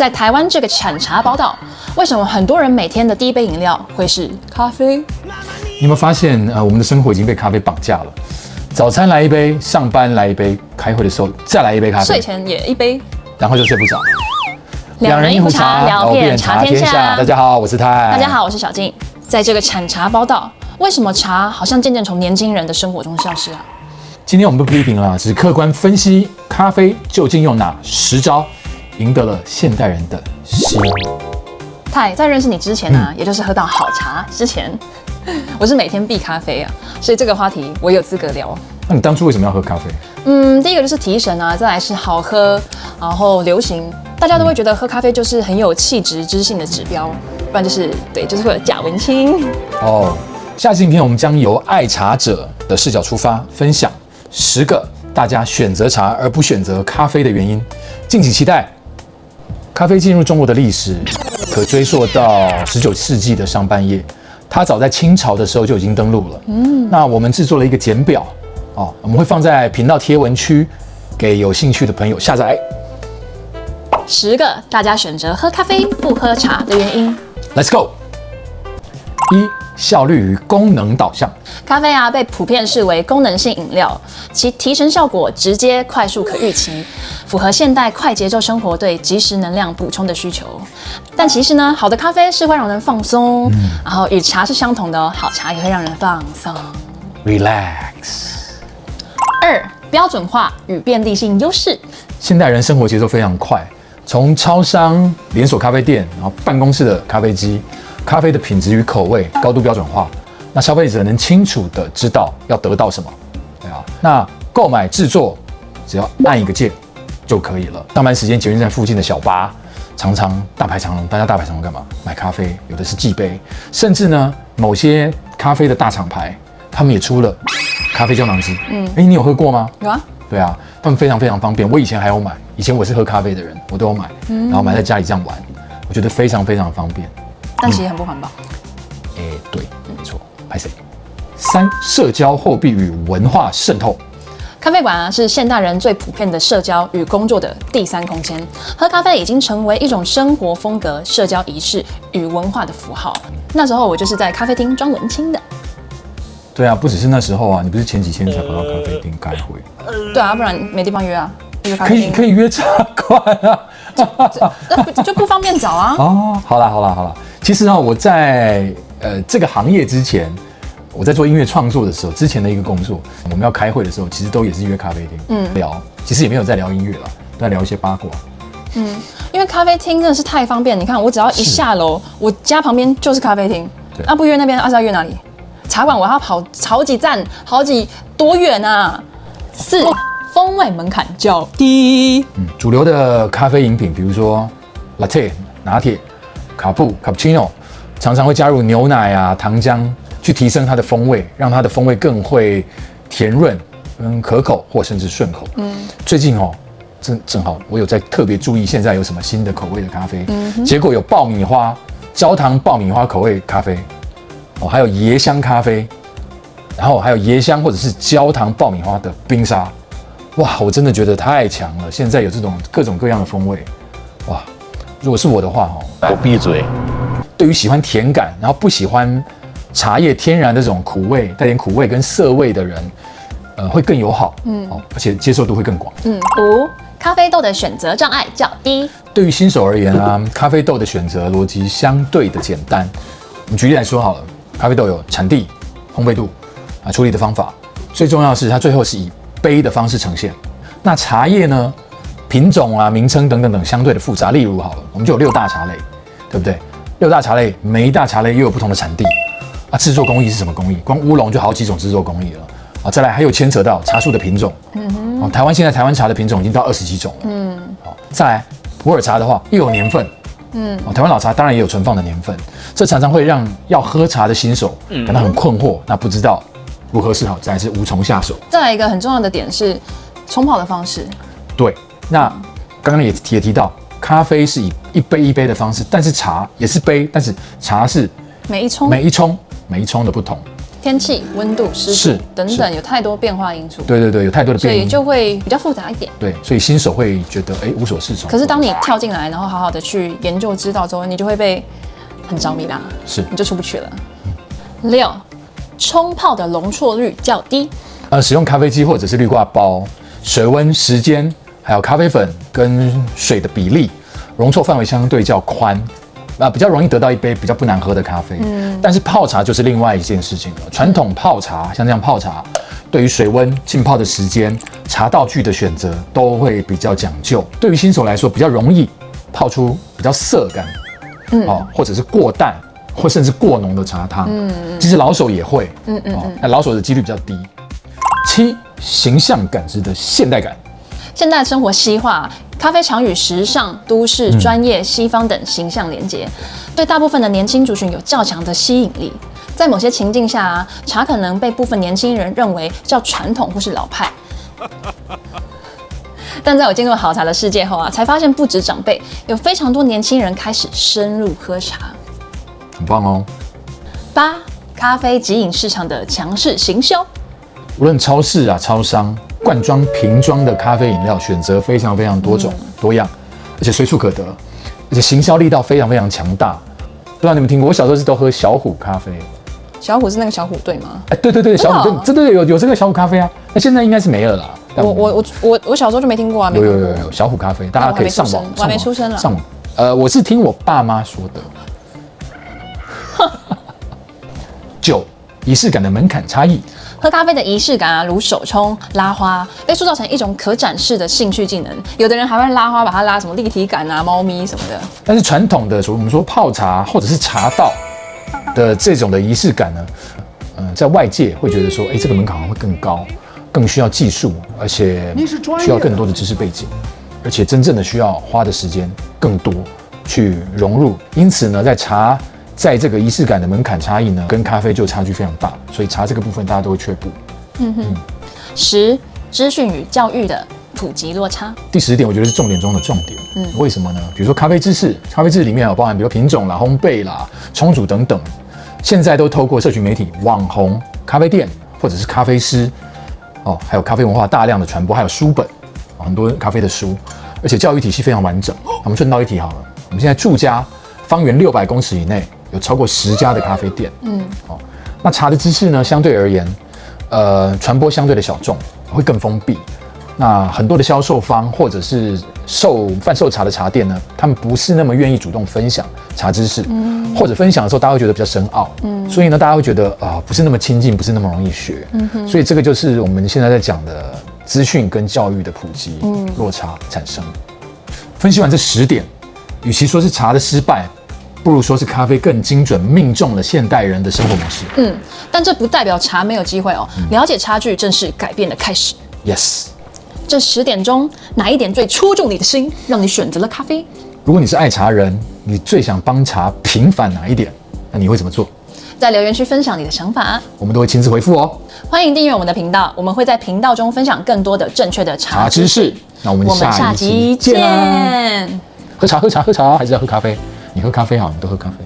在台湾这个产茶宝岛，为什么很多人每天的第一杯饮料会是咖啡？你有没有发现，我们的生活已经被咖啡绑架了？早餐来一杯，上班来一杯，开会的时候再来一杯咖啡，睡前也一杯，然后就睡不着。两人一壶茶，聊遍茶天下。大家好，我是泰。大家好，我是小静。在这个产茶宝岛，为什么茶好像渐渐从年轻人的生活中消失啊？今天我们不批评了，只是客观分析咖啡究竟用哪10招赢得了现代人的心。泰，在认识你之前呢，也就是喝到好茶之前，我是每天必咖啡啊，所以这个话题我有资格聊。那你当初为什么要喝咖啡？第一个就是提神啊，再来是好喝，然后流行，大家都会觉得喝咖啡就是很有气质、知性的指标，不然就是就是会有假文青。哦，下期影片我们将由爱茶者的视角出发，分享10个大家选择茶而不选择咖啡的原因，敬请期待。咖啡进入中国的历史可追溯到19世纪的上半叶，它早在清朝的时候就已经登陆了。那我们制作了一个简表，我们会放在频道贴文区，给有兴趣的朋友下载。10个大家选择喝咖啡不喝茶的原因。Let's go。1. 效率与功能导向。咖啡被普遍视为功能性饮料，其提神效果直接、快速、可预期，符合现代快节奏生活对即时能量补充的需求。但其实呢，好的咖啡是会让人放松，然后与茶是相同的哦，好茶也会让人放松 ，relax。2. 标准化与便利性优势。现代人生活节奏非常快，从超商、连锁咖啡店，然后办公室的咖啡机。咖啡的品质与口味高度标准化，那消费者能清楚的知道要得到什么，那购买制作只要按一个键就可以了。上班时间捷运站附近的小巴，常常大排长龙，大家大排长龙干嘛？买咖啡，有的是寄杯，甚至呢，某些咖啡的大厂牌，他们也出了咖啡胶囊机。你有喝过吗？有啊。对啊，他们非常非常方便。我以前还有买，以前我是喝咖啡的人，我都有买，然后买在家里这样玩，我觉得非常非常方便。但其实很不环保。对，没错，拍谁？3. 社交货币与文化渗透。咖啡馆是现代人最普遍的社交与工作的第3空间。喝咖啡已经成为一种生活风格、社交仪式与文化的符号。那时候我就是在咖啡厅装文青的。对啊，不只是那时候啊，你不是前几天才跑到咖啡厅开会？对啊，不然没地方约啊。可以约茶馆啊，就不方便找啊。哦，好啦。其实我在这个行业之前，我在做音乐创作的时候，之前的一个工作，我们要开会的时候，其实都也是约咖啡厅，聊，其实也没有在聊音乐了，都在聊一些八卦。因为咖啡厅真的是太方便，你看我只要一下楼，我家旁边就是咖啡厅，那不约那边，是要约哪里？茶馆我要跑好几站，多远啊？4. 风味门槛较低。主流的咖啡饮品，比如说 latte 拿铁、卡布 cappuccino， 常常会加入牛奶啊、糖浆，去提升它的风味，让它的风味更会甜润、可口或甚至顺口。最近正好我有在特别注意现在有什么新的口味的咖啡，结果有爆米花、焦糖爆米花口味咖啡，还有椰香咖啡，然后还有椰香或者是焦糖爆米花的冰沙。哇，我真的觉得太强了！现在有这种各种各样的风味，哇！如果是我的话，我闭嘴。对于喜欢甜感，然后不喜欢茶叶天然的这种苦味、带点苦味跟涩味的人，会更友好，而且接受度会更广。5. 咖啡豆的选择障碍较低。对于新手而言啊，咖啡豆的选择逻辑相对的简单。我们举例来说好了，咖啡豆有产地、烘焙度处理的方法，最重要的是它最后是以杯的方式呈现。那茶叶呢，品种啊、名称等等等相对的复杂。例如好了，我们就有6大茶类，对不对？6大茶类，每一大茶类又有不同的产地制作工艺是什么工艺？光乌龙就好几种制作工艺了再来还有牵扯到茶树的品种。台湾现在台湾茶的品种已经到20几种了。再来普洱茶的话，又有年份。台湾老茶当然也有存放的年份，这常常会让要喝茶的新手感到很困惑，那不知道如何是好，再来是无从下手。再来一个很重要的点是冲泡的方式。对，那刚刚也提到，咖啡是以一杯一杯的方式，但是茶也是杯，但是茶是每一冲的不同。天气、温度、湿是度等等，有太多变化因素。对，有太多的所以变因，就会比较复杂一点。对，所以新手会觉得无所适从。可是当你跳进来，然后好好的去研究知道之后，你就会被很着迷啦，是你就出不去了。6，冲泡的容错率较低。使用咖啡机或者是滤挂包，水温、时间，还有咖啡粉跟水的比例，容错范围相对较宽。比较容易得到一杯比较不难喝的咖啡。但是泡茶就是另外一件事情了。传统泡茶，像这样泡茶，对于水温、浸泡的时间、茶道具的选择都会比较讲究。对于新手来说，比较容易泡出比较涩感，或者是过淡，或甚至过浓的茶汤。其实老手也会，那老手的几率比较低。7，形象感知的现代感。现代生活西化，咖啡常与时尚、都市、专业、西方等形象连结，对大部分的年轻族群有较强的吸引力。在某些情境下，茶可能被部分年轻人认为较传统或是老派。但在我进入好茶的世界后才发现不止长辈，有非常多年轻人开始深入喝茶，很棒哦。8，咖啡即饮市场的强势行销。无论超市超商、罐装、瓶装的咖啡饮料选择非常非常多种、多样，而且随处可得，而且行销力道非常非常强大。不知道你们听过？我小时候是都喝小虎咖啡。小虎是那个小虎队吗？对，小虎队，真的有这个小虎咖啡啊。那现在应该是没了啦。我小时候就没听过啊。有小虎咖啡，大家可以上网。我还没出生了。上网，我是听我爸妈说的。9，仪式感的门槛差异。喝咖啡的仪式感如手冲、拉花，被塑造成一种可展示的兴趣技能。有的人还会拉花，把它拉什么立体感猫咪什么的。但是传统的我们说泡茶或者是茶道的这种的仪式感呢，在外界会觉得说，这个门槛会更高，更需要技术，而且需要更多的知识背景，而且真正的需要花的时间更多去融入。因此呢，在这个仪式感的门槛差异呢，跟咖啡就差距非常大，所以茶这个部分大家都会却步。10，资讯与教育的普及落差。第10点，我觉得是重点中的重点。为什么呢？比如说咖啡知识里面有包含比如品种啦、烘焙啦、冲煮等等，现在都透过社群媒体、网红、咖啡店或者是咖啡师，还有咖啡文化大量的传播，还有书本，很多咖啡的书，而且教育体系非常完整。我们顺道一提好了，我们现在住家方圆600公尺以内有超过10家的咖啡店。那茶的知识呢，相对而言，传播相对的小众，会更封闭。那很多的销售方或者是贩售茶的茶店呢，他们不是那么愿意主动分享茶知识，或者分享的时候，大家会觉得比较深奥。所以呢，大家会觉得不是那么亲近，不是那么容易学。所以这个就是我们现在在讲的资讯跟教育的普及落差产生。分析完这10点，与其说是茶的失败，不如说是咖啡更精准命中了现代人的生活模式。但这不代表茶没有机会哦。了解差距正是改变的开始。Yes。这10点中，哪一点最戳中你的心，让你选择了咖啡？如果你是爱茶人，你最想帮茶平反哪一点？那你会怎么做？在留言区分享你的想法，我们都会亲自回复哦。欢迎订阅我们的频道，我们会在频道中分享更多的正确的茶知识。那我们下集见。喝茶，还是要喝咖啡？你喝咖啡好，你都喝咖啡。